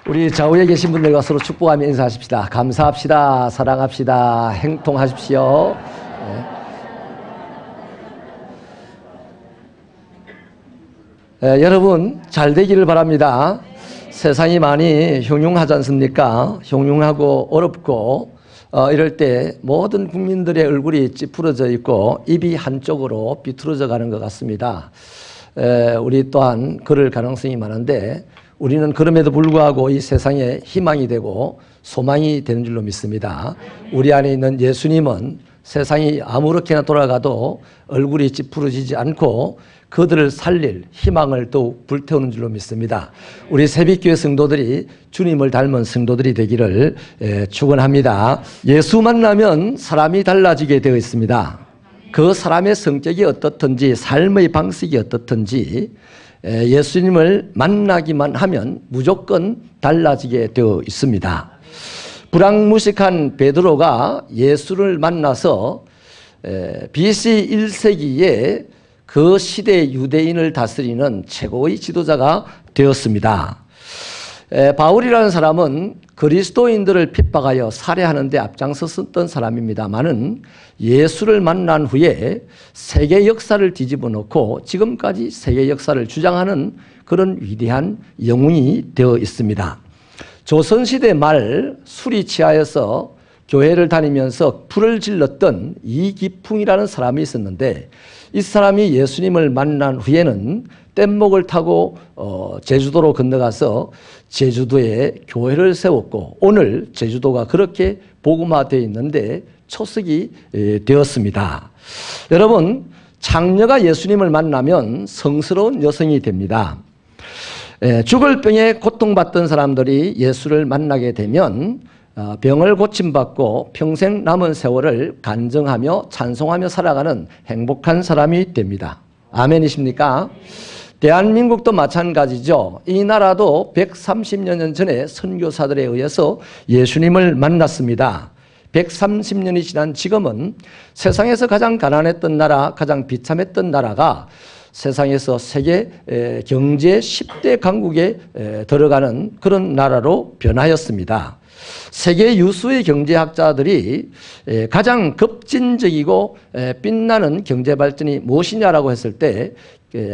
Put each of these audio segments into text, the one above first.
우리 좌우에 계신 분들과 서로 축복하며 인사하십시다. 감사합시다. 사랑합시다. 행통하십시오. 여러분 잘 되기를 바랍니다. 세상이 많이 흉흉하지 않습니까? 흉흉하고 어렵고 이럴 때 모든 국민들의 얼굴이 찌푸러져 있고 입이 한쪽으로 비틀어져 가는 것 같습니다. 우리 또한 그럴 가능성이 많은데 우리는 그럼에도 불구하고 이 세상에 희망이 되고 소망이 되는 줄로 믿습니다. 우리 안에 있는 예수님은 세상이 아무렇게나 돌아가도 얼굴이 찌푸러지지 않고 그들을 살릴 희망을 더욱 불태우는 줄로 믿습니다. 우리 새빛교회 성도들이 주님을 닮은 성도들이 되기를 축원합니다. 예수 만나면 사람이 달라지게 되어 있습니다. 그 사람의 성격이 어떻든지 삶의 방식이 어떻든지 예수님을 만나기만 하면 무조건 달라지게 되어 있습니다. 불황무식한 베드로가 예수를 만나서 BC 1세기에 그 시대 유대인을 다스리는 최고의 지도자가 되었습니다. 바울이라는 사람은 그리스도인들을 핍박하여 살해하는 데 앞장섰던 사람입니다만은 예수를 만난 후에 세계 역사를 뒤집어 놓고 지금까지 세계 역사를 주장하는 그런 위대한 영웅이 되어 있습니다. 조선시대 말 술이 취하여서 교회를 다니면서 불을 질렀던 이기풍이라는 사람이 있었는데 이 사람이 예수님을 만난 후에는 뗏목을 타고 제주도로 건너가서 제주도에 교회를 세웠고 오늘 제주도가 그렇게 복음화되어 있는데 초석이 되었습니다. 여러분, 창녀가 예수님을 만나면 성스러운 여성이 됩니다. 죽을 병에 고통받던 사람들이 예수를 만나게 되면 병을 고침받고 평생 남은 세월을 간증하며 찬송하며 살아가는 행복한 사람이 됩니다. 아멘이십니까? 대한민국도 마찬가지죠. 이 나라도 130여 년 전에 선교사들에 의해서 예수님을 만났습니다. 130년이 지난 지금은 세상에서 가장 가난했던 나라, 가장 비참했던 나라가 세상에서 세계 경제 10대 강국에 들어가는 그런 나라로 변하였습니다. 세계 유수의 경제학자들이 가장 급진적이고 빛나는 경제발전이 무엇이냐라고 했을 때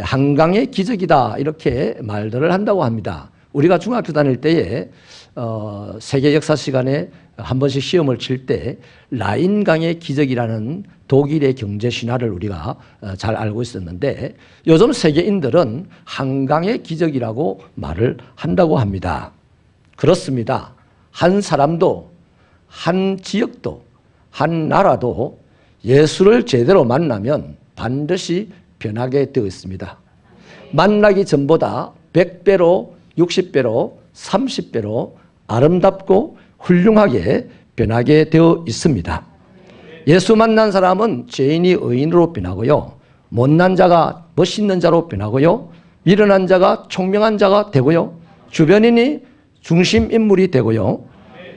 한강의 기적이다 이렇게 말들을 한다고 합니다. 우리가 중학교 다닐 때에 세계 역사 시간에 한 번씩 시험을 칠 때 라인강의 기적이라는 독일의 경제 신화를 우리가 잘 알고 있었는데 요즘 세계인들은 한강의 기적이라고 말을 한다고 합니다. 그렇습니다. 한 사람도 한 지역도 한 나라도 예수를 제대로 만나면 반드시 변하게 되어 있습니다. 만나기 전보다 100배로 60배로 30배로 아름답고 훌륭하게 변하게 되어 있습니다. 예수 만난 사람은 죄인이 의인으로 변하고요. 못난 자가 멋있는 자로 변하고요. 미련한 자가 총명한 자가 되고요. 주변인이 중심 인물이 되고요.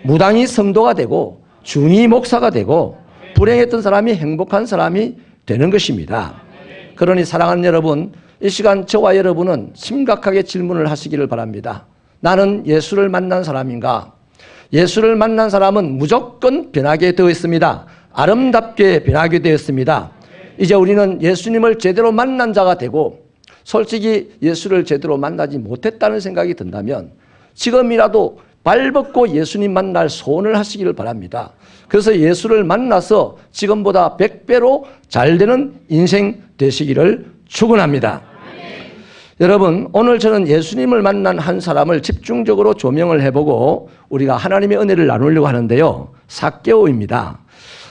무당이 성도가 되고 중이 목사가 되고 불행했던 사람이 행복한 사람이 되는 것입니다. 그러니 사랑하는 여러분, 이 시간 저와 여러분은 심각하게 질문을 하시기를 바랍니다. 나는 예수를 만난 사람인가? 예수를 만난 사람은 무조건 변하게 되어 있습니다. 아름답게 변하게 되었습니다. 이제 우리는 예수님을 제대로 만난 자가 되고 솔직히 예수를 제대로 만나지 못했다는 생각이 든다면 지금이라도 발벗고 예수님 만날 소원을 하시기를 바랍니다. 그래서 예수를 만나서 지금보다 100배로 잘 되는 인생 되시기를 축원합니다. 여러분, 오늘 저는 예수님을 만난 한 사람을 집중적으로 조명을 해보고 우리가 하나님의 은혜를 나누려고 하는데요. 삭개오입니다.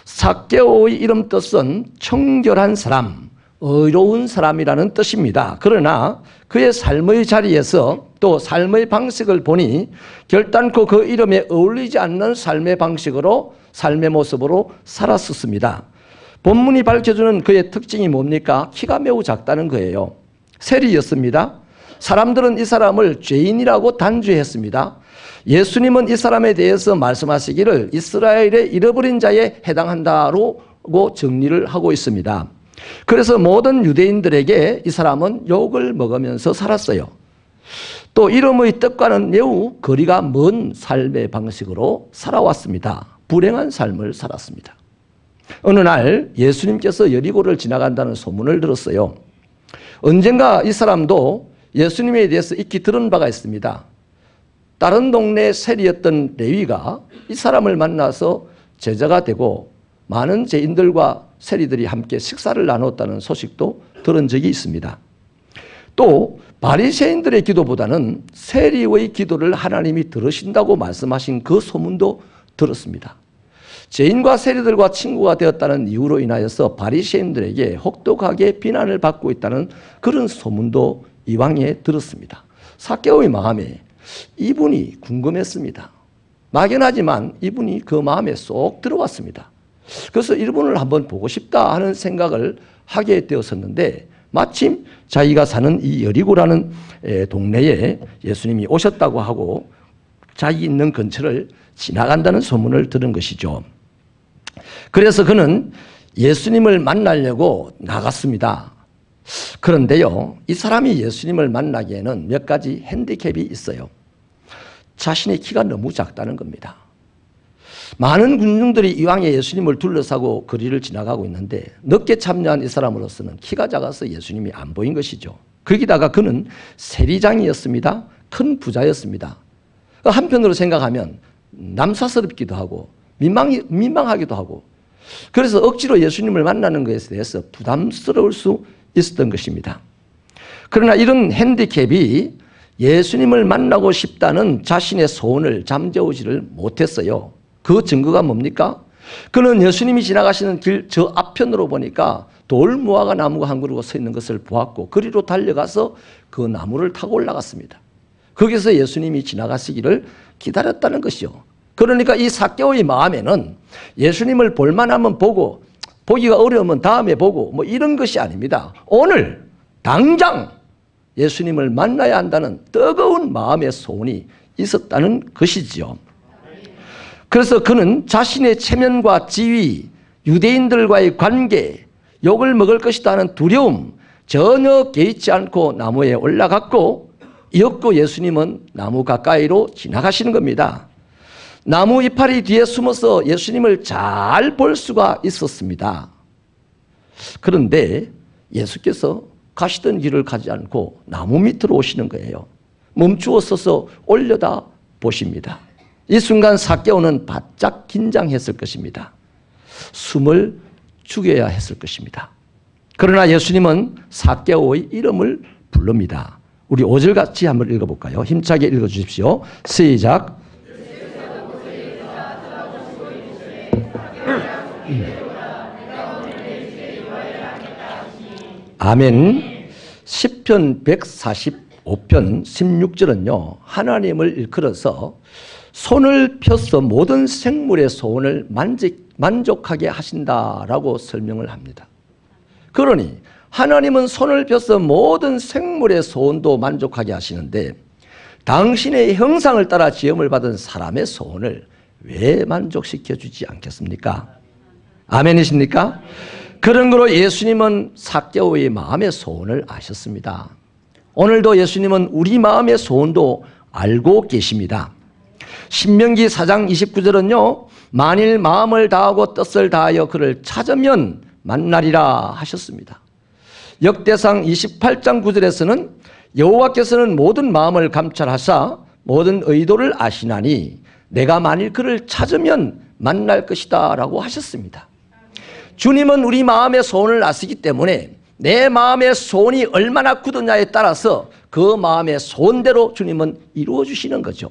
삭개오의 이름 뜻은 청결한 사람, 의로운 사람이라는 뜻입니다. 그러나 그의 삶의 자리에서 또 삶의 방식을 보니 결단코 그 이름에 어울리지 않는 삶의 방식으로 삶의 모습으로 살았었습니다. 본문이 밝혀주는 그의 특징이 뭡니까? 키가 매우 작다는 거예요. 세리였습니다. 사람들은 이 사람을 죄인이라고 단죄했습니다. 예수님은 이 사람에 대해서 말씀하시기를 이스라엘의 잃어버린 자에 해당한다고 정리를 하고 있습니다. 그래서 모든 유대인들에게 이 사람은 욕을 먹으면서 살았어요. 또 이름의 뜻과는 매우 거리가 먼 삶의 방식으로 살아왔습니다. 불행한 삶을 살았습니다. 어느 날 예수님께서 여리고를 지나간다는 소문을 들었어요. 언젠가 이 사람도 예수님에 대해서 익히 들은 바가 있습니다. 다른 동네 세리였던 레위가 이 사람을 만나서 제자가 되고 많은 죄인들과 세리들이 함께 식사를 나눴다는 소식도 들은 적이 있습니다. 또 바리새인들의 기도보다는 세리의 기도를 하나님이 들으신다고 말씀하신 그 소문도 들었습니다. 죄인과 세리들과 친구가 되었다는 이유로 인하여서 바리새인들에게 혹독하게 비난을 받고 있다는 그런 소문도 이왕에 들었습니다. 삭개오의 마음에 이분이 궁금했습니다. 막연하지만 이분이 그 마음에 쏙 들어왔습니다. 그래서 이분을 한번 보고 싶다 하는 생각을 하게 되었었는데 마침 자기가 사는 이 여리고라는 동네에 예수님이 오셨다고 하고 자기 있는 근처를 지나간다는 소문을 들은 것이죠. 그래서 그는 예수님을 만나려고 나갔습니다. 그런데요, 이 사람이 예수님을 만나기에는 몇 가지 핸디캡이 있어요. 자신의 키가 너무 작다는 겁니다. 많은 군중들이 이왕에 예수님을 둘러싸고 거리를 지나가고 있는데 늦게 참여한 이 사람으로서는 키가 작아서 예수님이 안 보인 것이죠. 거기다가 그는 세리장이었습니다. 큰 부자였습니다. 한편으로 생각하면 남사스럽기도 하고 민망하기도 하고 그래서 억지로 예수님을 만나는 것에 대해서 부담스러울 수 있었던 것입니다. 그러나 이런 핸디캡이 예수님을 만나고 싶다는 자신의 소원을 잠재우지를 못했어요. 그 증거가 뭡니까? 그는 예수님이 지나가시는 길 저 앞편으로 보니까 돌무화과 나무가 한 그루가 서 있는 것을 보았고 그리로 달려가서 그 나무를 타고 올라갔습니다. 거기서 예수님이 지나가시기를 기다렸다는 것이요. 그러니까 이 삭개오의 마음에는 예수님을 볼만하면 보고 보기가 어려우면 다음에 보고 뭐 이런 것이 아닙니다. 오늘 당장 예수님을 만나야 한다는 뜨거운 마음의 소원이 있었다는 것이지요. 그래서 그는 자신의 체면과 지위, 유대인들과의 관계, 욕을 먹을 것이다 하는 두려움 전혀 개의치 않고 나무에 올라갔고 이었고 예수님은 나무 가까이로 지나가시는 겁니다. 나무 이파리 뒤에 숨어서 예수님을 잘 볼 수가 있었습니다. 그런데 예수께서 가시던 길을 가지 않고 나무 밑으로 오시는 거예요. 멈추어 서서 올려다 보십니다. 이 순간 삭개오는 바짝 긴장했을 것입니다. 숨을 죽여야 했을 것입니다. 그러나 예수님은 삭개오의 이름을 부릅니다. 우리 5절 같이 한번 읽어볼까요? 힘차게 읽어주십시오. 시작. 아멘. 시편 145편 16절은요. 하나님을 일컬어서 손을 펴서 모든 생물의 소원을 만족하게 하신다라고 설명을 합니다. 그러니 하나님은 손을 펴서 모든 생물의 소원도 만족하게 하시는데 당신의 형상을 따라 지음을 받은 사람의 소원을 왜 만족시켜 주지 않겠습니까? 아멘이십니까? 그런 거로 예수님은 삭개오의 마음의 소원을 아셨습니다. 오늘도 예수님은 우리 마음의 소원도 알고 계십니다. 신명기 4장 29절은요. 만일 마음을 다하고 뜻을 다하여 그를 찾으면 만나리라 하셨습니다. 역대상 28장 9절에서는 여호와께서는 모든 마음을 감찰하사 모든 의도를 아시나니 내가 만일 그를 찾으면 만날 것이다 라고 하셨습니다. 주님은 우리 마음의 소원을 아시기 때문에 내 마음의 소원이 얼마나 굳었냐에 따라서 그 마음의 소원대로 주님은 이루어 주시는 거죠.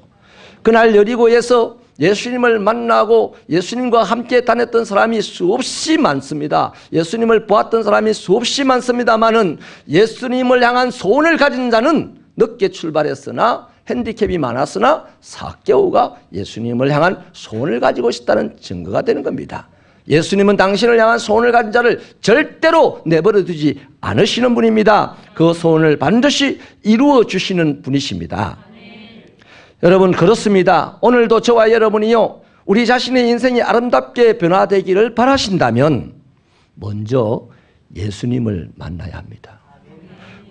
그날 여리고에서 예수님을 만나고 예수님과 함께 다녔던 사람이 수없이 많습니다. 예수님을 보았던 사람이 수없이 많습니다만은 예수님을 향한 소원을 가진 자는 늦게 출발했으나 핸디캡이 많았으나 삭개오가 예수님을 향한 소원을 가지고 있다는 증거가 되는 겁니다. 예수님은 당신을 향한 소원을 가진 자를 절대로 내버려 두지 않으시는 분입니다. 그 소원을 반드시 이루어 주시는 분이십니다. 여러분 그렇습니다. 오늘도 저와 여러분이요 우리 자신의 인생이 아름답게 변화되기를 바라신다면 먼저 예수님을 만나야 합니다.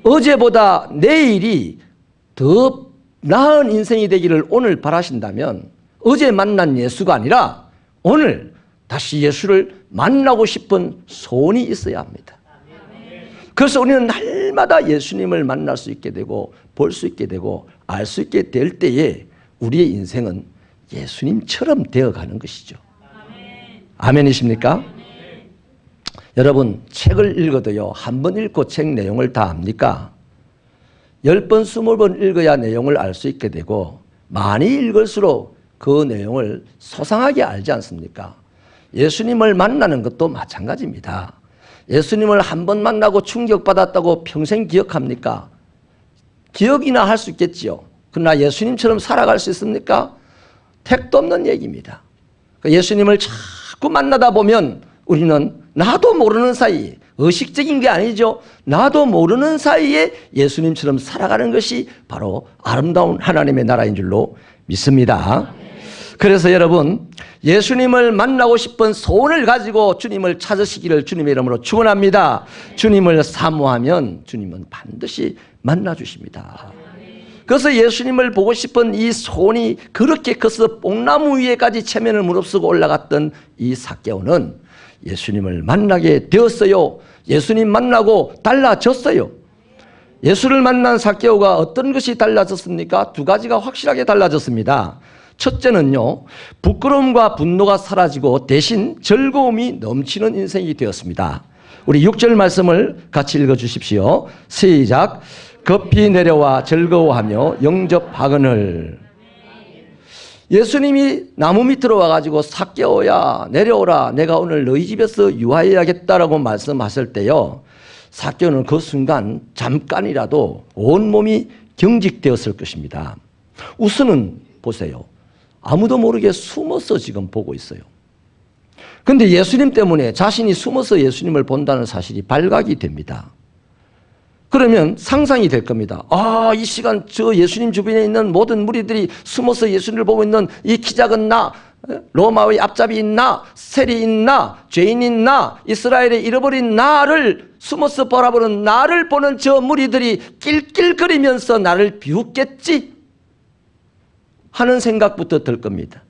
어제보다 내일이 더 나은 인생이 되기를 오늘 바라신다면 어제 만난 예수가 아니라 오늘 다시 예수를 만나고 싶은 소원이 있어야 합니다. 그래서 우리는 날마다 예수님을 만날 수 있게 되고 볼 수 있게 되고 알 수 있게 될 때에 우리의 인생은 예수님처럼 되어가는 것이죠. 아멘이십니까? 여러분, 책을 읽어도요, 한 번 읽고 책 내용을 다 압니까? 10번, 20번 읽어야 내용을 알 수 있게 되고 많이 읽을수록 그 내용을 소상하게 알지 않습니까? 예수님을 만나는 것도 마찬가지입니다. 예수님을 한 번 만나고 충격받았다고 평생 기억합니까? 기억이나 할 수 있겠지요. 그러나 예수님처럼 살아갈 수 있습니까? 택도 없는 얘기입니다. 예수님을 자꾸 만나다 보면 우리는 나도 모르는 사이, 의식적인 게 아니죠. 나도 모르는 사이에 예수님처럼 살아가는 것이 바로 아름다운 하나님의 나라인 줄로 믿습니다. 그래서 여러분, 예수님을 만나고 싶은 소원을 가지고 주님을 찾으시기를 주님의 이름으로 축원합니다. 주님을 사모하면 주님은 반드시 만나 주십니다. 그래서 예수님을 보고 싶은 이 소원이 그렇게 커서 뽕나무 위에까지 체면을 무릅쓰고 올라갔던 이 삭개오는 예수님을 만나게 되었어요. 예수님 만나고 달라졌어요. 예수를 만난 삭개오가 어떤 것이 달라졌습니까? 두 가지가 확실하게 달라졌습니다. 첫째는요, 부끄러움과 분노가 사라지고 대신 즐거움이 넘치는 인생이 되었습니다. 우리 6절 말씀을 같이 읽어주십시오. 시작. 급히 내려와 즐거워하며 영접하거늘. 예수님이 나무 밑으로 와가지고 삭개오야 내려오라, 내가 오늘 너희 집에서 유하여야겠다라고 말씀하실 때요, 삭개오는 그 순간 잠깐이라도 온몸이 경직되었을 것입니다. 우선은 보세요. 아무도 모르게 숨어서 지금 보고 있어요. 그런데 예수님 때문에 자신이 숨어서 예수님을 본다는 사실이 발각이 됩니다. 그러면 상상이 될 겁니다. 아, 이 시간 저 예수님 주변에 있는 모든 무리들이 숨어서 예수님을 보고 있는 이 키 작은 나, 로마의 앞잡이인 나, 세리인 나, 죄인인 나, 이스라엘에 잃어버린 나를 숨어서 바라보는 나를 보는 저 무리들이 낄낄거리면서 나를 비웃겠지 하는 생각부터 들 겁니다.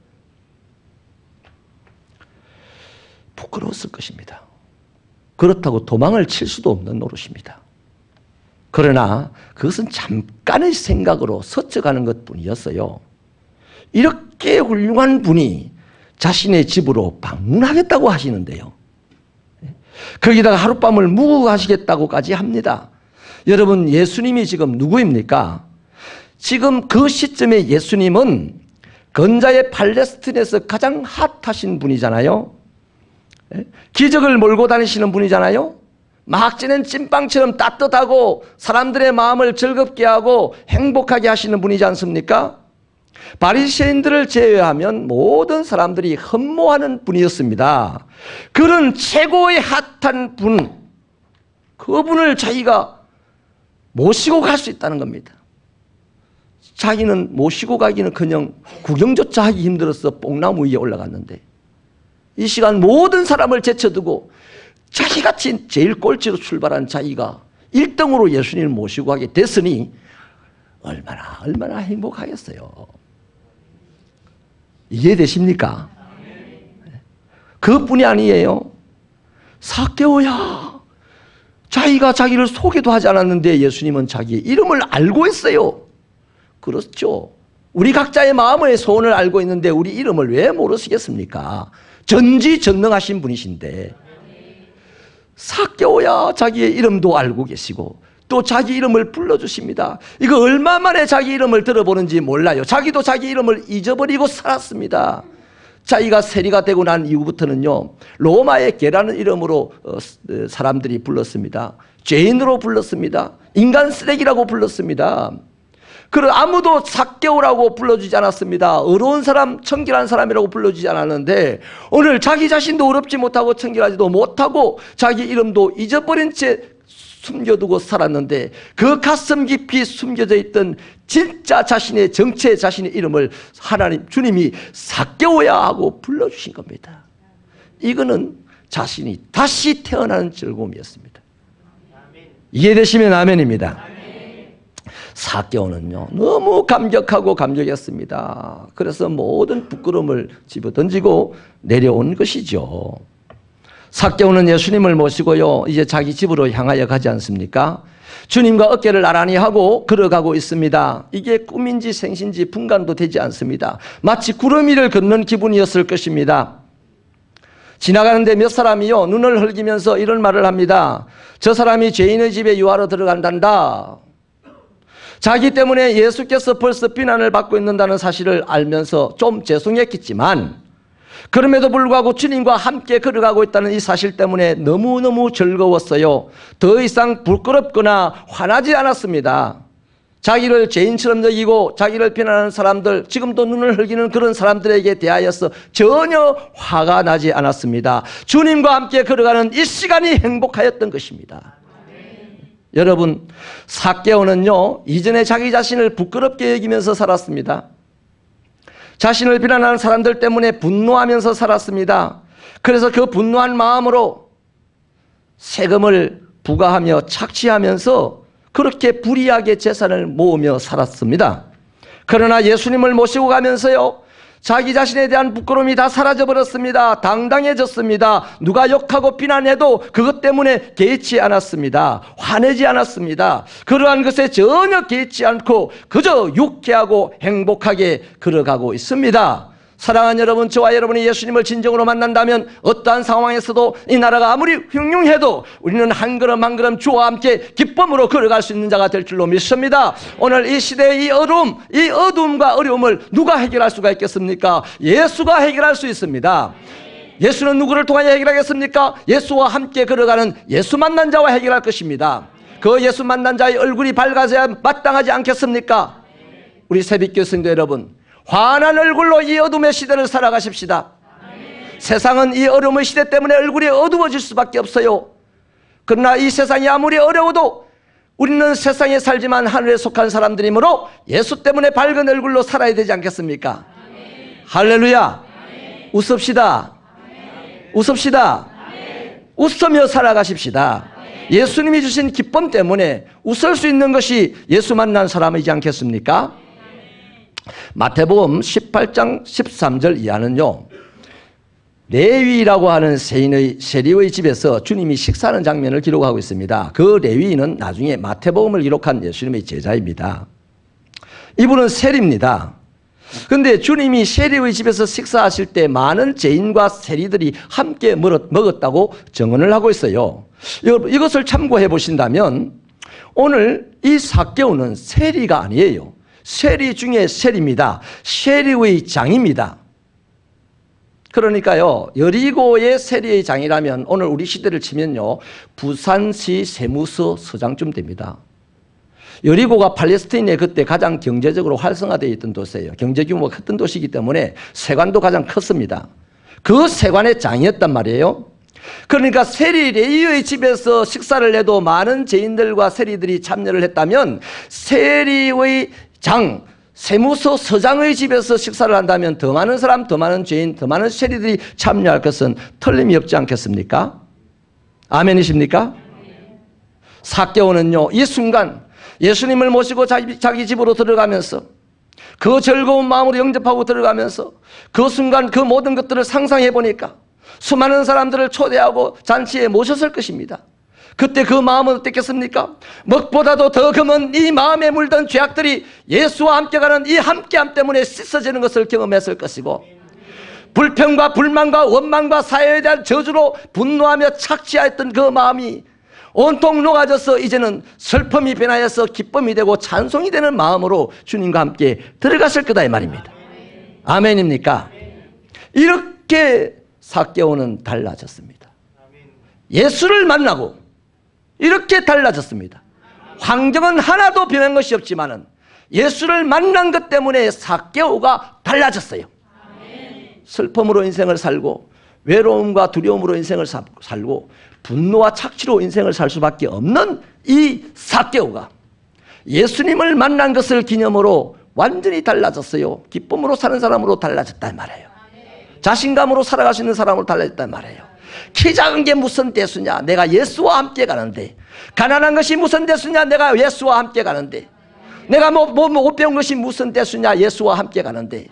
부끄러웠을 것입니다. 그렇다고 도망을 칠 수도 없는 노릇입니다. 그러나 그것은 잠깐의 생각으로 스쳐가는 것뿐이었어요. 이렇게 훌륭한 분이 자신의 집으로 방문하겠다고 하시는데요, 거기다가 하룻밤을 묵으시겠다고까지 합니다. 여러분, 예수님이 지금 누구입니까? 지금 그 시점에 예수님은 건자의 팔레스틴에서 가장 핫하신 분이잖아요. 기적을 몰고 다니시는 분이잖아요. 막지는 찐빵처럼 따뜻하고 사람들의 마음을 즐겁게 하고 행복하게 하시는 분이지 않습니까? 바리새인들을 제외하면 모든 사람들이 흠모하는 분이었습니다. 그런 최고의 핫한 분, 그분을 자기가 모시고 갈 수 있다는 겁니다. 자기는 모시고 가기는커녕 구경조차 하기 힘들어서 뽕나무 위에 올라갔는데 이 시간 모든 사람을 제쳐두고 자기같이 제일 꼴찌로 출발한 자기가 1등으로 예수님을 모시고 가게 됐으니 얼마나 행복하겠어요. 이해되십니까? 그뿐이 아니에요. 삭개오야, 자기가 자기를 소개도 하지 않았는데 예수님은 자기의 이름을 알고 있어요. 그렇죠. 우리 각자의 마음의 소원을 알고 있는데 우리 이름을 왜 모르시겠습니까? 전지전능하신 분이신데 삭개오야, 자기의 이름도 알고 계시고 또 자기 이름을 불러주십니다. 이거 얼마 만에 자기 이름을 들어보는지 몰라요. 자기도 자기 이름을 잊어버리고 살았습니다. 자기가 세리가 되고 난 이후부터는요, 로마의 개라는 이름으로 사람들이 불렀습니다. 죄인으로 불렀습니다. 인간 쓰레기라고 불렀습니다. 그리고 아무도 삭개오라고 불러주지 않았습니다. 어려운 사람, 청결한 사람이라고 불러주지 않았는데 오늘 자기 자신도 어렵지 못하고 청결하지도 못하고 자기 이름도 잊어버린 채 숨겨두고 살았는데 그 가슴 깊이 숨겨져 있던 진짜 자신의 정체, 자신의 이름을 하나님 주님이 삭개오야 하고 불러주신 겁니다. 이거는 자신이 다시 태어나는 즐거움이었습니다. 이해되시면 아멘입니다. 삭개오는요 너무 감격하고 감격했습니다. 그래서 모든 부끄러움을 집어던지고 내려온 것이죠. 삭개오는 예수님을 모시고요 이제 자기 집으로 향하여 가지 않습니까? 주님과 어깨를 나란히 하고 걸어가고 있습니다. 이게 꿈인지 생신지 분간도 되지 않습니다. 마치 구름 위를 걷는 기분이었을 것입니다. 지나가는데 몇 사람이요 눈을 흘기면서 이런 말을 합니다. 저 사람이 죄인의 집에 유하러 들어간단다. 자기 때문에 예수께서 벌써 비난을 받고 있는다는 사실을 알면서 좀 죄송했겠지만 그럼에도 불구하고 주님과 함께 걸어가고 있다는 이 사실 때문에 너무너무 즐거웠어요. 더 이상 부끄럽거나 화나지 않았습니다. 자기를 죄인처럼 여기고 자기를 비난하는 사람들, 지금도 눈을 흘기는 그런 사람들에게 대하여서 전혀 화가 나지 않았습니다. 주님과 함께 걸어가는 이 시간이 행복하였던 것입니다. 여러분, 삭개오는요 이전에 자기 자신을 부끄럽게 여기면서 살았습니다. 자신을 비난하는 사람들 때문에 분노하면서 살았습니다. 그래서 그 분노한 마음으로 세금을 부과하며 착취하면서 그렇게 불이하게 재산을 모으며 살았습니다. 그러나 예수님을 모시고 가면서요 자기 자신에 대한 부끄러움이 다 사라져버렸습니다. 당당해졌습니다. 누가 욕하고 비난해도 그것 때문에 개의치 않았습니다. 화내지 않았습니다. 그러한 것에 전혀 개의치 않고 그저 유쾌하고 행복하게 걸어가고 있습니다. 사랑하는 여러분, 저와 여러분이 예수님을 진정으로 만난다면 어떠한 상황에서도 이 나라가 아무리 흉흉해도 우리는 한 걸음 한 걸음 주와 함께 기쁨으로 걸어갈 수 있는 자가 될 줄로 믿습니다. 오늘 이 시대의 이 어둠, 이 어둠과 어려움을 누가 해결할 수가 있겠습니까? 예수가 해결할 수 있습니다. 예수는 누구를 통하여 해결하겠습니까? 예수와 함께 걸어가는 예수 만난 자와 해결할 것입니다. 그 예수 만난 자의 얼굴이 밝아져야 마땅하지 않겠습니까? 우리 새벽교회 성도 여러분, 환한 얼굴로 이 어둠의 시대를 살아가십시다. 세상은 이 어려움의 시대 때문에 얼굴이 어두워질 수밖에 없어요. 그러나 이 세상이 아무리 어려워도 우리는 세상에 살지만 하늘에 속한 사람들이므로 예수 때문에 밝은 얼굴로 살아야 되지 않겠습니까? 할렐루야. 웃읍시다. 웃읍시다. 웃으며 살아가십시다. 예수님이 주신 기쁨 때문에 웃을 수 있는 것이 예수 만난 사람이지 않겠습니까? 마태복음 18장 13절 이하는요 레위라고 하는 세리의 집에서 주님이 식사하는 장면을 기록하고 있습니다. 그 레위는 나중에 마태복음을 기록한 예수님의 제자입니다. 이분은 세리입니다. 그런데 주님이 세리의 집에서 식사하실 때 많은 죄인과 세리들이 함께 먹었다고 증언을 하고 있어요. 이것을 참고해 보신다면 오늘 이 삭개오는 세리가 아니에요. 세리 중에 세리입니다. 세리의 장입니다. 그러니까요 여리고의 세리의 장이라면 오늘 우리 시대를 치면요 부산시 세무서 서장쯤 됩니다. 여리고가 팔레스타인에 그때 가장 경제적으로 활성화되어 있던 도시예요. 경제 규모가 컸던 도시이기 때문에 세관도 가장 컸습니다. 그 세관의 장이었단 말이에요. 그러니까 세리 레위의 집에서 식사를 해도 많은 죄인들과 세리들이 참여를 했다면 세리의 장, 세무서 서장의 집에서 식사를 한다면 더 많은 사람, 더 많은 죄인, 더 많은 세리들이 참여할 것은 틀림이 없지 않겠습니까? 아멘이십니까? 삭개오는요 이 순간 예수님을 모시고 자기 집으로 들어가면서 그 즐거운 마음으로 영접하고 들어가면서 그 순간 그 모든 것들을 상상해 보니까 수많은 사람들을 초대하고 잔치에 모셨을 것입니다. 그때 그 마음은 어땠겠습니까? 먹보다도 더 금은 이 마음에 물던 죄악들이 예수와 함께 가는 이 함께함 때문에 씻어지는 것을 경험했을 것이고 불평과 불만과 원망과 사회에 대한 저주로 분노하며 착취하였던 그 마음이 온통 녹아져서 이제는 슬픔이 변하여서 기쁨이 되고 찬송이 되는 마음으로 주님과 함께 들어갔을 거다 이 말입니다. 아멘입니까? 이렇게 삭개오는 달라졌습니다. 예수를 만나고 이렇게 달라졌습니다. 환경은 하나도 변한 것이 없지만은 예수를 만난 것 때문에 삭개오가 달라졌어요. 슬픔으로 인생을 살고 외로움과 두려움으로 인생을 살고 분노와 착취로 인생을 살 수밖에 없는 이 삭개오가 예수님을 만난 것을 기념으로 완전히 달라졌어요. 기쁨으로 사는 사람으로 달라졌단 말이에요. 자신감으로 살아갈 수 있는 사람으로 달라졌단 말이에요. 키 작은 게 무슨 대수냐, 내가 예수와 함께 가는데. 가난한 것이 무슨 대수냐, 내가 예수와 함께 가는데. 내가 못 배운 것이 무슨 대수냐? 예수와 함께 가는데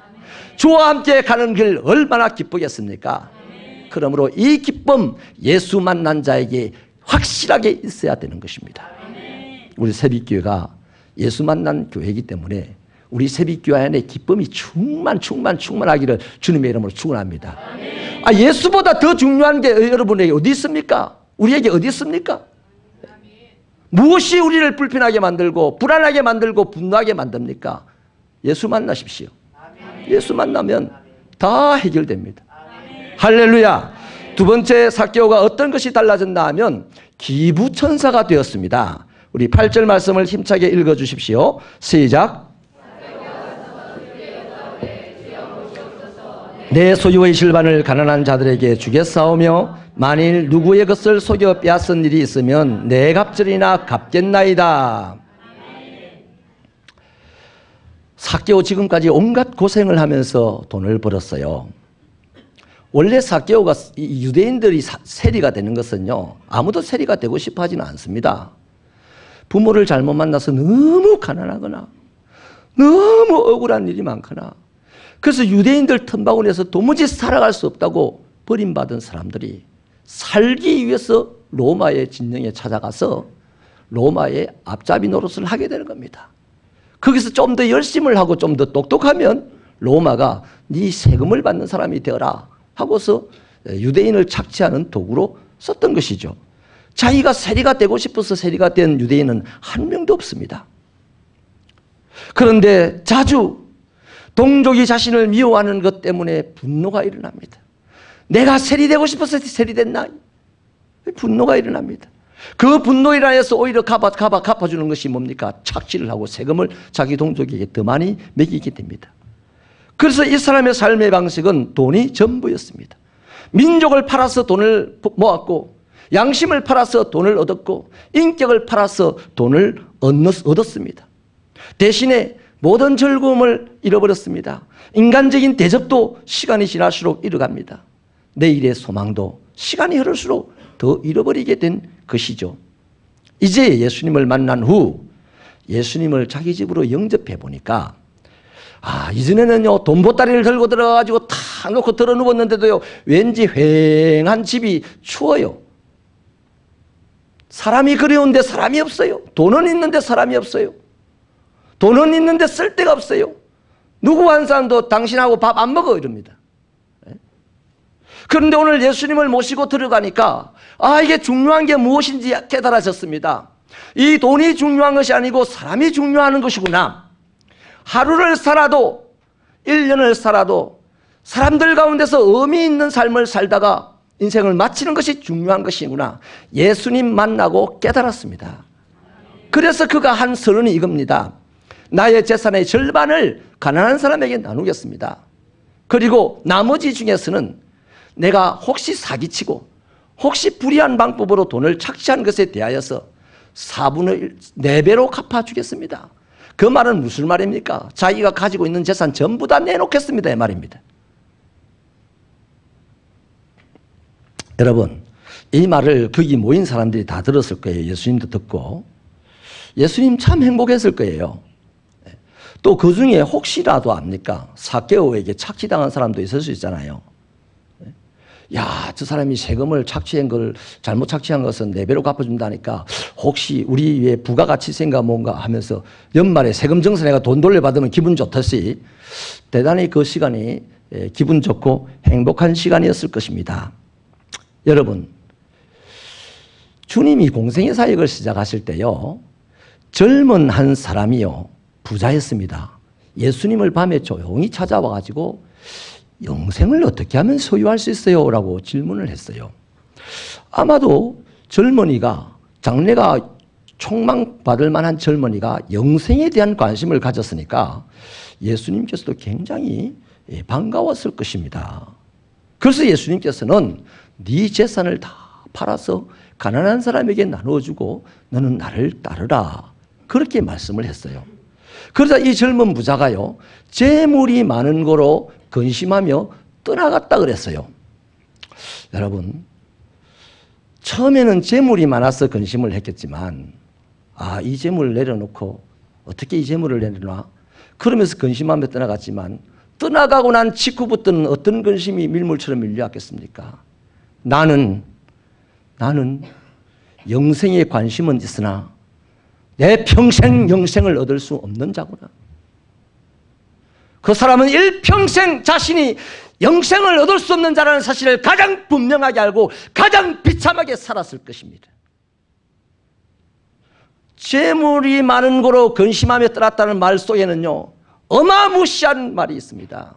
주와 함께 가는 길 얼마나 기쁘겠습니까? 그러므로 이 기쁨 예수 만난 자에게 확실하게 있어야 되는 것입니다. 우리 새빛교회가 예수 만난 교회이기 때문에 우리 새빛교회 안에 기쁨이 충만하기를 주님의 이름으로 축원합니다. 예수보다 더 중요한 게 여러분에게 어디 있습니까? 우리에게 어디 있습니까? 무엇이 우리를 불편하게 만들고 불안하게 만들고 분노하게 만듭니까? 예수 만나십시오. 예수 만나면 다 해결됩니다. 할렐루야. 두 번째, 삭개오가 어떤 것이 달라졌나 하면 기부천사가 되었습니다. 우리 8절 말씀을 힘차게 읽어주십시오. 시작. 내 소유의 실반을 가난한 자들에게 주겠사오며 만일 누구의 것을 속여 빼앗은 일이 있으면 내 갑절이나 갚겠나이다. 삭개오 지금까지 온갖 고생을 하면서 돈을 벌었어요. 원래 삭개오가 유대인들이 세리가 되는 것은요, 아무도 세리가 되고 싶어 하지는 않습니다. 부모를 잘못 만나서 너무 가난하거나 너무 억울한 일이 많거나 그래서 유대인들 틈바구니에서 도무지 살아갈 수 없다고 버림받은 사람들이 살기 위해서 로마의 진영에 찾아가서 로마의 앞잡이 노릇을 하게 되는 겁니다. 거기서 좀 더 열심을 하고 좀 더 똑똑하면 로마가 네 세금을 받는 사람이 되어라 하고서 유대인을 착취하는 도구로 썼던 것이죠. 자기가 세리가 되고 싶어서 세리가 된 유대인은 한 명도 없습니다. 그런데 자주 동족이 자신을 미워하는 것 때문에 분노가 일어납니다. 내가 세리되고 싶어서 세리됐나? 분노가 일어납니다. 그 분노 일환에서 오히려 갚아주는 것이 뭡니까? 착취를 하고 세금을 자기 동족에게 더 많이 매기게 됩니다. 그래서 이 사람의 삶의 방식은 돈이 전부였습니다. 민족을 팔아서 돈을 모았고 양심을 팔아서 돈을 얻었고 인격을 팔아서 돈을 얻었습니다. 대신에 모든 즐거움을 잃어버렸습니다. 인간적인 대접도 시간이 지날수록 잃어갑니다. 내일의 소망도 시간이 흐를수록 더 잃어버리게 된 것이죠. 이제 예수님을 만난 후 예수님을 자기 집으로 영접해 보니까 이전에는요 돈 보따리를 들고 들어가지고 다 놓고 들어 누웠는데도요 왠지 휑한 집이 추워요. 사람이 그리운데 사람이 없어요. 돈은 있는데 사람이 없어요. 돈은 있는데 쓸 데가 없어요. 누구 한 사람도 당신하고 밥 안 먹어 이럽니다. 그런데 오늘 예수님을 모시고 들어가니까 이게 중요한 게 무엇인지 깨달아졌습니다. 이 돈이 중요한 것이 아니고 사람이 중요한 것이구나. 하루를 살아도 1년을 살아도 사람들 가운데서 의미 있는 삶을 살다가 인생을 마치는 것이 중요한 것이구나. 예수님 만나고 깨달았습니다. 그래서 그가 한 선언이 이겁니다. 나의 재산의 절반을 가난한 사람에게 나누겠습니다. 그리고 나머지 중에서는 내가 혹시 사기치고 혹시 불의한 방법으로 돈을 착취한 것에 대하여서 4분의 1, 4배로 갚아주겠습니다. 그 말은 무슨 말입니까? 자기가 가지고 있는 재산 전부 다 내놓겠습니다 이 말입니다. 여러분 이 말을 거기 모인 사람들이 다 들었을 거예요. 예수님도 듣고 예수님 참 행복했을 거예요. 또 그 중에 혹시라도 압니까? 삭개오에게 착취당한 사람도 있을 수 있잖아요. 저 사람이 세금을 착취한 걸 잘못 착취한 것은 4배로 갚아준다니까 혹시 우리 왜 부가가치세인가 뭔가 하면서 연말에 세금 정산해가 돈 돌려받으면 기분 좋듯이 대단히 그 시간이 기분 좋고 행복한 시간이었을 것입니다. 여러분 주님이 공생의 사역을 시작하실 때요 젊은 한 사람이요 부자였습니다. 예수님을 밤에 조용히 찾아와 가지고 영생을 어떻게 하면 소유할 수 있어요? 라고 질문을 했어요. 아마도 젊은이가 장래가 촉망받을 만한 젊은이가 영생에 대한 관심을 가졌으니까 예수님께서도 굉장히 반가웠을 것입니다. 그래서 예수님께서는 네 재산을 다 팔아서 가난한 사람에게 나눠주고 너는 나를 따르라 그렇게 말씀을 했어요. 그러자 이 젊은 부자가요 재물이 많은 거로 근심하며 떠나갔다 그랬어요. 여러분 처음에는 재물이 많아서 근심을 했겠지만 이 재물을 내려놓고 어떻게 이 재물을 내려놔? 그러면서 근심하며 떠나갔지만 떠나가고 난 직후부터는 어떤 근심이 밀물처럼 밀려왔겠습니까? 나는 영생에 관심은 있으나 내 평생 영생을 얻을 수 없는 자구나. 그 사람은 일평생 자신이 영생을 얻을 수 없는 자라는 사실을 가장 분명하게 알고 가장 비참하게 살았을 것입니다. 재물이 많은 고로 근심하며 떠났다는 말 속에는요, 어마무시한 말이 있습니다.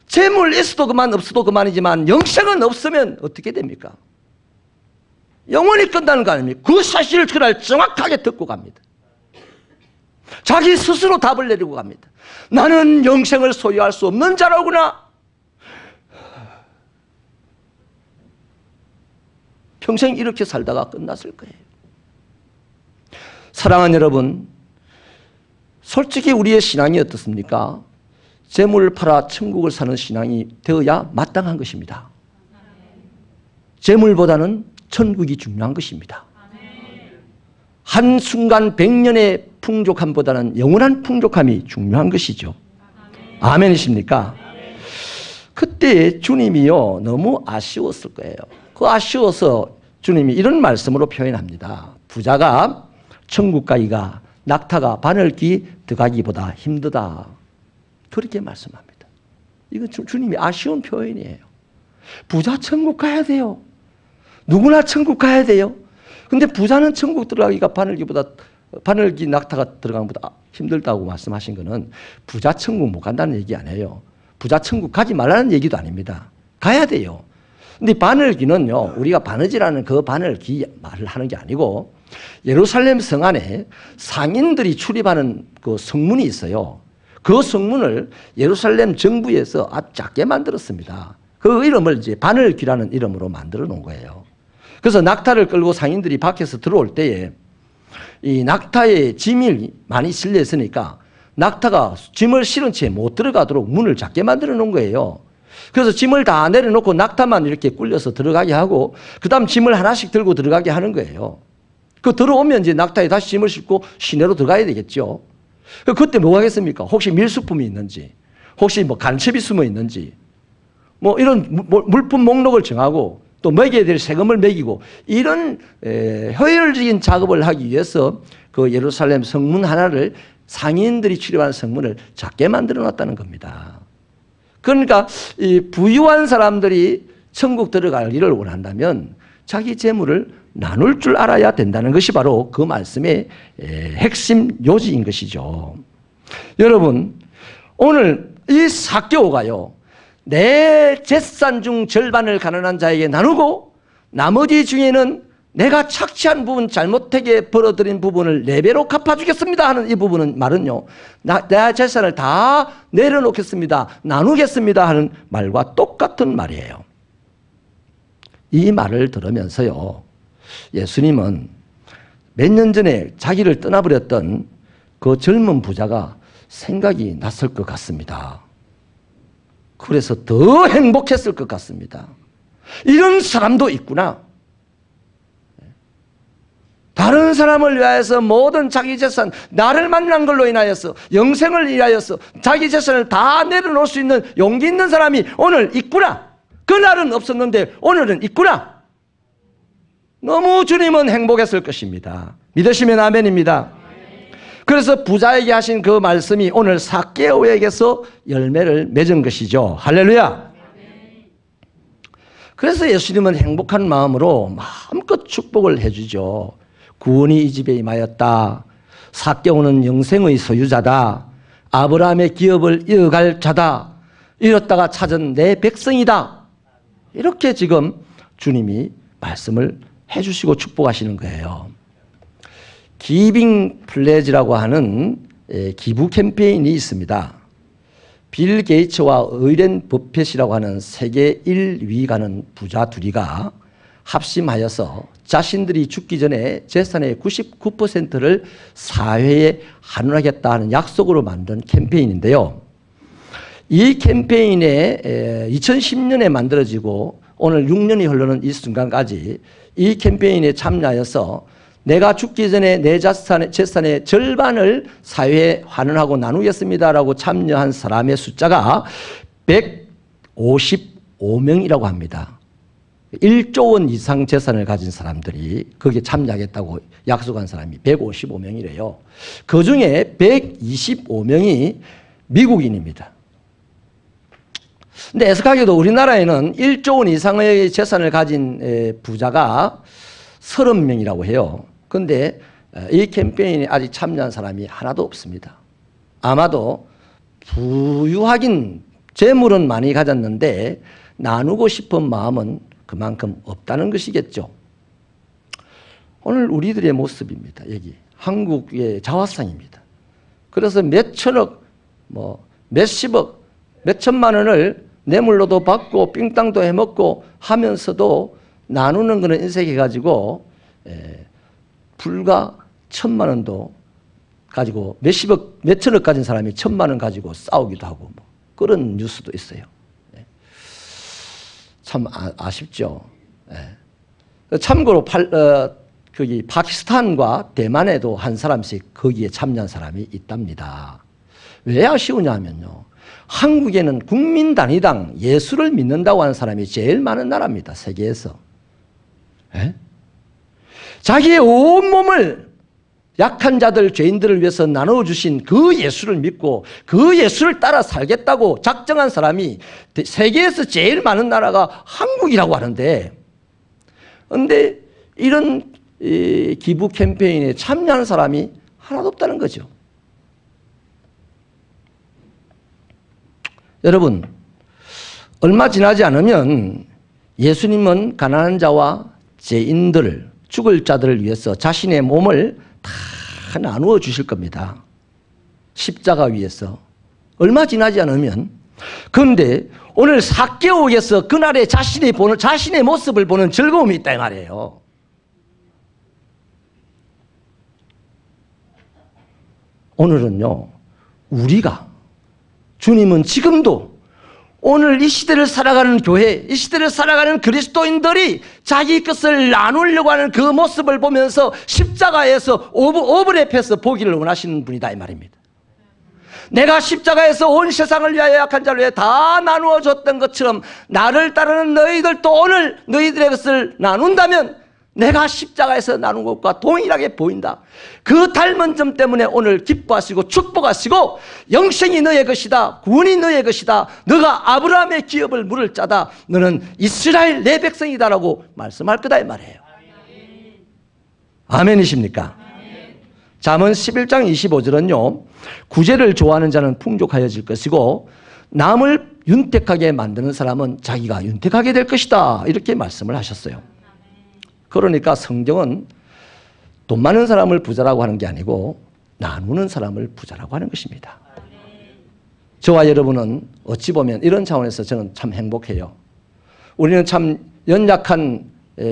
재물 있어도 그만 없어도 그만이지만 영생은 없으면 어떻게 됩니까? 영원히 끝나는 거 아닙니까? 그 사실을 그날 정확하게 듣고 갑니다. 자기 스스로 답을 내리고 갑니다. 나는 영생을 소유할 수 없는 자라구나. 평생 이렇게 살다가 끝났을 거예요. 사랑하는 여러분, 솔직히 우리의 신앙이 어떻습니까? 재물을 팔아 천국을 사는 신앙이 되어야 마땅한 것입니다. 재물보다는 천국이 중요한 것입니다. 한순간 100년의 풍족함보다는 영원한 풍족함이 중요한 것이죠. 아멘이십니까? 그때 주님이요, 너무 아쉬웠을 거예요. 그 아쉬워서 주님이 이런 말씀으로 표현합니다. 부자가 천국 가기가 낙타가 바늘기 들어가기보다 힘들다. 그렇게 말씀합니다. 이건 주님이 아쉬운 표현이에요. 부자 천국 가야 돼요. 누구나 천국 가야 돼요. 근데 부자는 천국 들어가기가 바늘기 낙타가 들어가는 것보다 힘들다고 말씀하신 거는 부자 천국 못 간다는 얘기 아니에요. 부자 천국 가지 말라는 얘기도 아닙니다. 가야 돼요. 근데 바늘기는요, 우리가 바느질하는 그 바늘기 말을 하는 게 아니고 예루살렘 성 안에 상인들이 출입하는 그 성문이 있어요. 그 성문을 예루살렘 정부에서 아주 작게 만들었습니다. 그 이름을 이제 바늘기라는 이름으로 만들어 놓은 거예요. 그래서 낙타를 끌고 상인들이 밖에서 들어올 때에 이 낙타에 짐이 많이 실려 있으니까 낙타가 짐을 실은 채 못 들어가도록 문을 작게 만들어 놓은 거예요. 그래서 짐을 다 내려놓고 낙타만 이렇게 꿀려서 들어가게 하고 그 다음 짐을 하나씩 들고 들어가게 하는 거예요. 그 들어오면 이제 낙타에 다시 짐을 싣고 시내로 들어가야 되겠죠. 그때 뭐 하겠습니까? 혹시 밀수품이 있는지, 혹시 뭐 간첩이 숨어 있는지, 뭐 이런 물품 목록을 정하고 또 먹여야 될 세금을 매기고 이런 효율적인 작업을 하기 위해서 그 예루살렘 성문 하나를 상인들이 출입하는 성문을 작게 만들어 놨다는 겁니다. 그러니까 이 부유한 사람들이 천국 들어가기를 원한다면 자기 재물을 나눌 줄 알아야 된다는 것이 바로 그 말씀의 핵심 요지인 것이죠. 여러분, 오늘 이 삭개오가요, 내 재산 중 절반을 가난한 자에게 나누고 나머지 중에는 내가 착취한 부분, 잘못되게 벌어들인 부분을 4배로 갚아주겠습니다 하는 이 부분은 말은요, 내 재산을 다 내려놓겠습니다, 나누겠습니다 하는 말과 똑같은 말이에요. 이 말을 들으면서요, 예수님은 몇 년 전에 자기를 떠나버렸던 그 젊은 부자가 생각이 났을 것 같습니다. 그래서 더 행복했을 것 같습니다. 이런 사람도 있구나. 다른 사람을 위하여서 모든 자기 재산, 나를 만난 걸로 인하여서, 영생을 위하여서 자기 재산을 다 내려놓을 수 있는 용기 있는 사람이 오늘 있구나. 그날은 없었는데 오늘은 있구나. 너무 주님은 행복했을 것입니다. 믿으시면 아멘입니다. 그래서 부자에게 하신 그 말씀이 오늘 삭개오에게서 열매를 맺은 것이죠. 할렐루야. 그래서 예수님은 행복한 마음으로 마음껏 축복을 해주죠. 구원이 이 집에 임하였다. 삭개오는 영생의 소유자다. 아브라함의 기업을 이어갈 자다. 잃었다가 찾은 내 백성이다. 이렇게 지금 주님이 말씀을 해주시고 축복하시는 거예요. 기빙 플레지라고 하는 기부 캠페인이 있습니다. 빌 게이츠와 의렌 버펫이라고 하는 세계 1위 가는 부자 둘이가 합심하여서 자신들이 죽기 전에 재산의 99%를 사회에 환원하겠다 하는 약속으로 만든 캠페인인데요. 이 캠페인에 2010년에 만들어지고 오늘 6년이 흐르는 이 순간까지 이 캠페인에 참여하여서 내가 죽기 전에 내 재산의 절반을 사회에 환원하고 나누겠습니다라고 참여한 사람의 숫자가 155명이라고 합니다. 1조 원 이상 재산을 가진 사람들이 거기에 참여하겠다고 약속한 사람이 155명이래요. 그중에 125명이 미국인입니다. 근데 애석하게도 우리나라에는 1조 원 이상의 재산을 가진 부자가 30명이라고 해요. 그런데 이 캠페인에 아직 참여한 사람이 하나도 없습니다. 아마도 부유하긴 재물은 많이 가졌는데 나누고 싶은 마음은 그만큼 없다는 것이겠죠. 오늘 우리들의 모습입니다. 여기 한국의 자화상입니다. 그래서 몇 천억, 몇십억, 몇 천만 원을 뇌물로도 받고 삥땅도 해먹고 하면서도 나누는 것은 인색해가지고 불과 1,000만 원도 가지고 몇십억, 몇천억 가진 사람이 1,000만 원 가지고 싸우기도 하고 그런 뉴스도 있어요. 참 아쉽죠. 참고로 거기 파키스탄과 대만에도 한 사람씩 거기에 참여한 사람이 있답니다. 왜 아쉬우냐면요. 한국에는 국민 단위당 예수를 믿는다고 하는 사람이 제일 많은 나라입니다. 세계에서. 자기의 온몸을 약한 자들, 죄인들을 위해서 나눠주신 그 예수를 믿고 그 예수를 따라 살겠다고 작정한 사람이 세계에서 제일 많은 나라가 한국이라고 하는데, 그런데 이런 기부 캠페인에 참여하는 사람이 하나도 없다는 거죠. 여러분, 얼마 지나지 않으면 예수님은 가난한 자와 죄인들, 죽을 자들을 위해서 자신의 몸을 다 나누어 주실 겁니다. 십자가 위에서. 얼마 지나지 않으면. 그런데 오늘 삭개옥에서 그날에 자신의 모습을 보는 즐거움이 있다 이 말이에요. 오늘은요, 우리가, 주님은 지금도 오늘 이 시대를 살아가는 교회, 이 시대를 살아가는 그리스도인들이 자기 것을 나누려고 하는 그 모습을 보면서 십자가에서 오버랩해서 보기를 원하시는 분이다 이 말입니다. 내가 십자가에서 온 세상을 위하여 약한 자를 위해 다 나누어 줬던 것처럼 나를 따르는 너희들도 오늘 너희들의 것을 나눈다면 내가 십자가에서 나눈 것과 동일하게 보인다. 그 닮은 점 때문에 오늘 기뻐하시고 축복하시고 영생이 너의 것이다. 구원이 너의 것이다. 너가 아브라함의 기업을 물을 자다. 너는 이스라엘 내 백성이다라고 말씀할 거다 이 말이에요. 아멘이십니까? 잠언 11장 25절은요. 구제를 좋아하는 자는 풍족하여질 것이고 남을 윤택하게 만드는 사람은 자기가 윤택하게 될 것이다. 이렇게 말씀을 하셨어요. 그러니까 성경은 돈 많은 사람을 부자라고 하는 게 아니고 나누는 사람을 부자라고 하는 것입니다. 저와 여러분은 어찌 보면 이런 차원에서 저는 참 행복해요. 우리는 참 연약한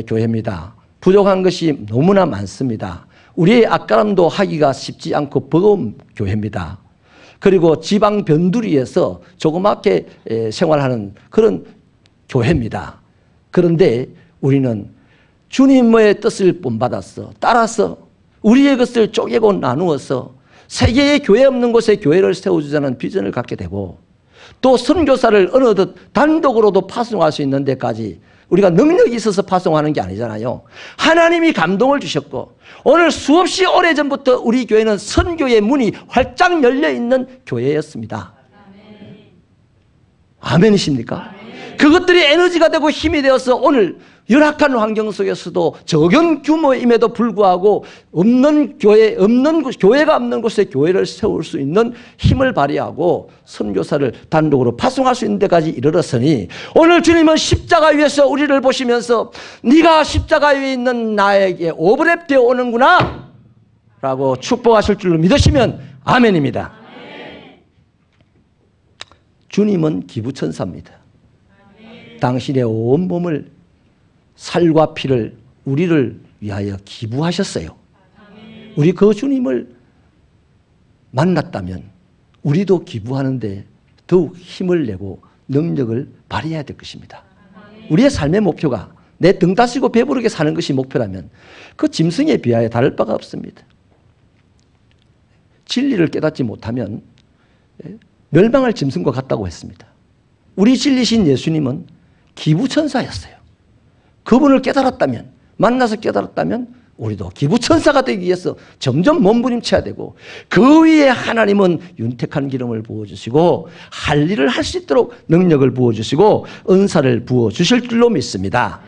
교회입니다. 부족한 것이 너무나 많습니다. 우리의 앞가림도 하기가 쉽지 않고 버거운 교회입니다. 그리고 지방 변두리에서 조그맣게 생활하는 그런 교회입니다. 그런데 우리는 주님의 뜻을 본받았어. 따라서 우리의 것을 쪼개고 나누어서 세계에 교회 없는 곳에 교회를 세워주자는 비전을 갖게 되고 또 선교사를 어느덧 단독으로도 파송할 수 있는 데까지 우리가 능력이 있어서 파송하는 게 아니잖아요. 하나님이 감동을 주셨고 오늘 수없이 오래전부터 우리 교회는 선교의 문이 활짝 열려있는 교회였습니다. 아멘이십니까? 그것들이 에너지가 되고 힘이 되어서 오늘 열악한 환경 속에서도 적은 규모임에도 불구하고 교회가 없는 곳에 교회를 세울 수 있는 힘을 발휘하고 선교사를 단독으로 파송할 수 있는 데까지 이르렀으니 오늘 주님은 십자가 위에서 우리를 보시면서 네가 십자가 위에 있는 나에게 오버랩 되어 오는구나 라고 축복하실 줄로 믿으시면 아멘입니다. 주님은 기부천사입니다. 당신의 온몸을 살과 피를 우리를 위하여 기부하셨어요. 우리 그 주님을 만났다면 우리도 기부하는데 더욱 힘을 내고 능력을 발휘해야 될 것입니다. 우리의 삶의 목표가 내 등 다시고 배부르게 사는 것이 목표라면 그 짐승에 비하여 다를 바가 없습니다. 진리를 깨닫지 못하면 멸망할 짐승과 같다고 했습니다. 우리 진리신 예수님은 기부천사였어요. 그분을 깨달았다면, 만나서 깨달았다면 우리도 기부천사가 되기 위해서 점점 몸부림쳐야 되고, 그 위에 하나님은 윤택한 기름을 부어주시고 할 일을 할 수 있도록 능력을 부어주시고 은사를 부어주실 줄로 믿습니다.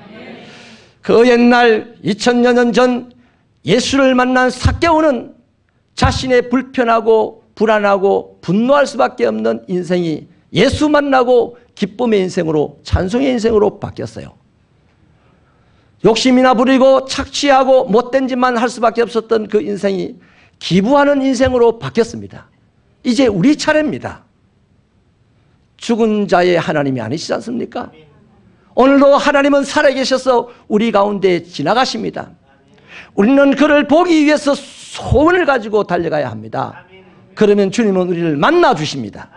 그 옛날 2000여 년 전 예수를 만난 삭개오는 자신의 불편하고 불안하고 분노할 수밖에 없는 인생이 예수 만나고 기쁨의 인생으로, 찬송의 인생으로 바뀌었어요. 욕심이나 부리고 착취하고 못된 짓만 할 수밖에 없었던 그 인생이 기부하는 인생으로 바뀌었습니다. 이제 우리 차례입니다. 죽은 자의 하나님이 아니시지 않습니까? 오늘도 하나님은 살아계셔서 우리 가운데 지나가십니다. 우리는 그를 보기 위해서 소원을 가지고 달려가야 합니다. 그러면 주님은 우리를 만나 주십니다.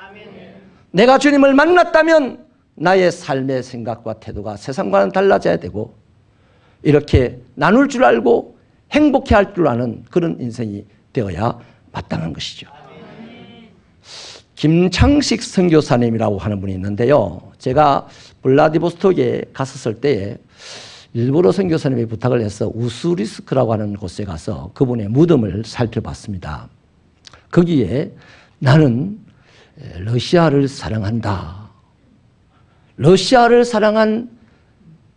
내가 주님을 만났다면 나의 삶의 생각과 태도가 세상과는 달라져야 되고, 이렇게 나눌 줄 알고 행복해 할 줄 아는 그런 인생이 되어야 마땅한 것이죠. 김창식 선교사님이라고 하는 분이 있는데요, 제가 블라디보스톡에 갔었을 때에 일부러 선교사님이 부탁을 해서 우수리스크라고 하는 곳에 가서 그분의 무덤을 살펴봤습니다. 거기에 나는 러시아를 사랑한다, 러시아를 사랑한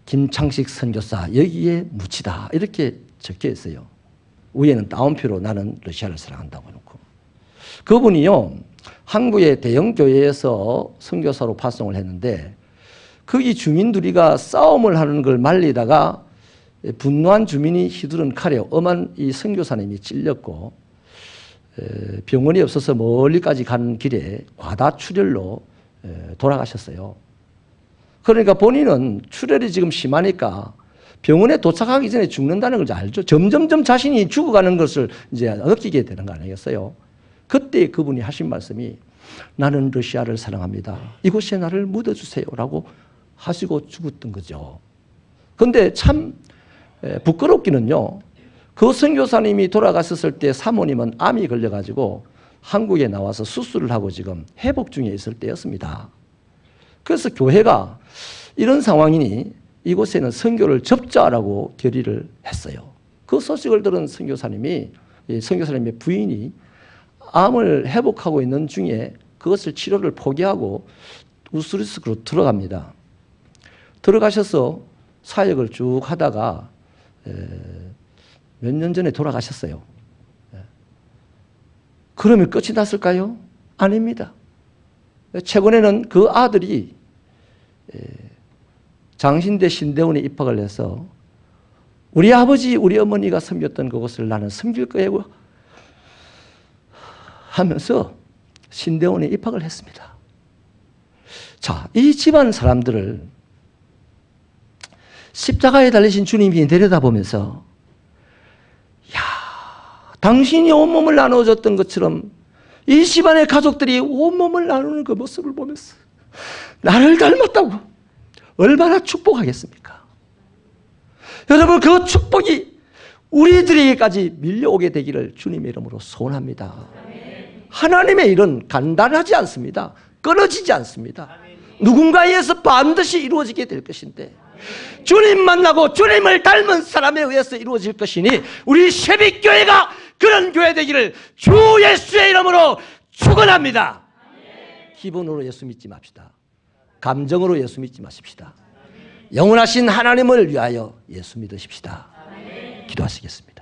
김창식 선교사 여기에 묻히다, 이렇게 적혀 있어요. 위에는 따옴표로 나는 러시아를 사랑한다고 해놓고. 그분이요, 한국의 대형 교회에서 선교사로 파송을 했는데 거기 주민들이가 싸움을 하는 걸 말리다가 분노한 주민이 휘두른 칼에 엄한 이 선교사님이 찔렸고 병원이 없어서 멀리까지 가는 길에 과다출혈로 돌아가셨어요. 그러니까 본인은 출혈이 지금 심하니까 병원에 도착하기 전에 죽는다는 걸 알죠. 점점점 자신이 죽어가는 것을 이제 느끼게 되는 거 아니겠어요? 그때 그분이 하신 말씀이 나는 러시아를 사랑합니다, 이곳에 나를 묻어주세요라고 하시고 죽었던 거죠. 그런데 참 부끄럽기는요, 그 선교사님이 돌아갔었을 때 사모님은 암이 걸려가지고 한국에 나와서 수술을 하고 지금 회복 중에 있을 때였습니다. 그래서 교회가 이런 상황이니 이곳에는 선교를 접자라고 결의를 했어요. 그 소식을 들은 선교사님의 부인이 암을 회복하고 있는 중에 그것을 치료를 포기하고 우스리스크로 들어갑니다. 들어가셔서 사역을 쭉 하다가 몇 년 전에 돌아가셨어요. 그러면 끝이 났을까요? 아닙니다. 최근에는 그 아들이 장신대 신대원에 입학을 해서 우리 아버지 우리 어머니가 섬겼던 그곳을 나는 섬길 거예요 하면서 신대원에 입학을 했습니다. 자, 이 집안 사람들을 십자가에 달리신 주님이 내려다보면서 야, 당신이 온몸을 나눠줬던 것처럼 이 집안의 가족들이 온몸을 나누는 그 모습을 보면서 나를 닮았다고 얼마나 축복하겠습니까? 여러분, 그 축복이 우리들에게까지 밀려오게 되기를 주님의 이름으로 소원합니다. 하나님의 일은 간단하지 않습니다. 끊어지지 않습니다. 누군가에 의해서 반드시 이루어지게 될 것인데 주님 만나고 주님을 닮은 사람에 의해서 이루어질 것이니 우리 새빛교회가 그런 교회 되기를 주 예수의 이름으로 축원합니다. 기본으로 예수 믿지 맙시다. 감정으로 예수 믿지 마십시다. 영원하신 하나님을 위하여 예수 믿으십시다. 기도하시겠습니다.